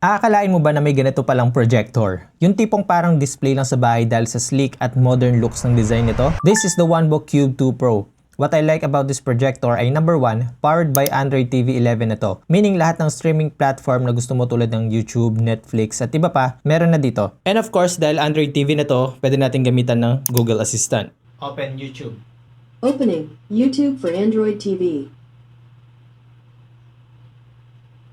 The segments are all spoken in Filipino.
Aakalain mo ba na may ganito palang projector? Yung tipong parang display lang sa bahay dahil sa sleek at modern looks ng design nito? This is the OneBook Cube 2 Pro. What I like about this projector ay number 1, powered by Android TV 11 na to. Meaning lahat ng streaming platform na gusto mo tulad ng YouTube, Netflix at iba pa, meron na dito. And of course, dahil Android TV na to, pwede natin gamitan ng Google Assistant. Open YouTube. Opening YouTube for Android TV.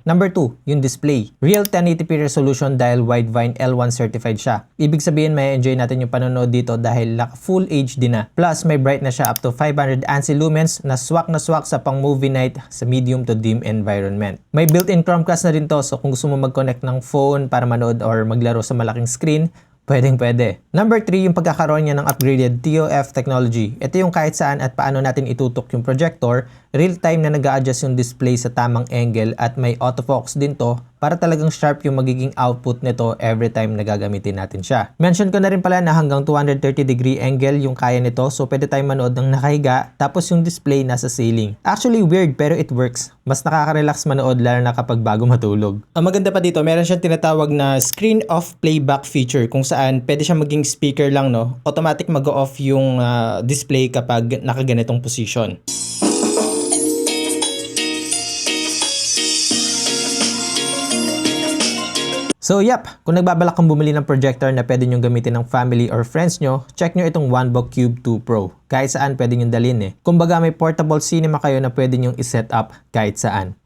Number 2, yung display. Real 1080p resolution dahil Widevine L1 certified siya. Ibig sabihin may enjoy natin yung panonood dito dahil full HD na. Plus may brightness siya up to 500 ANSI lumens na swak sa pang movie night sa medium to dim environment. May built-in Chromecast na rin to, so kung gusto mo mag-connect ng phone para manood or maglaro sa malaking screen, pwede. Number 3, yung pagkakaroon niya ng upgraded TOF technology. Ito yung kahit saan at paano natin itutok yung projector, real-time na nag-a-adjust yung display sa tamang angle at may autofocus din to para talagang sharp yung magiging output nito every time na gagamitin natin siya. Mention ko na rin pala na hanggang 230 degree angle yung kaya nito, so pwede tayong manood ng nakahiga tapos yung display nasa ceiling. Actually weird pero it works. Mas nakaka-relax manood lalo na kapag bago matulog. Ang maganda pa dito, meron siyang tinatawag na screen off playback feature kung saan pwede siyang maging speaker lang, no? Automatic mag-off yung display kapag nakaganitong position. So kung nagbabalak kang bumili ng projector na pwede nyong gamitin ng family or friends nyo, check nyo itong OneBook Cube 2 Pro. Kahit saan pwede nyong dalhin eh. Kumbaga may portable cinema kayo na pwede nyong iset up kahit saan.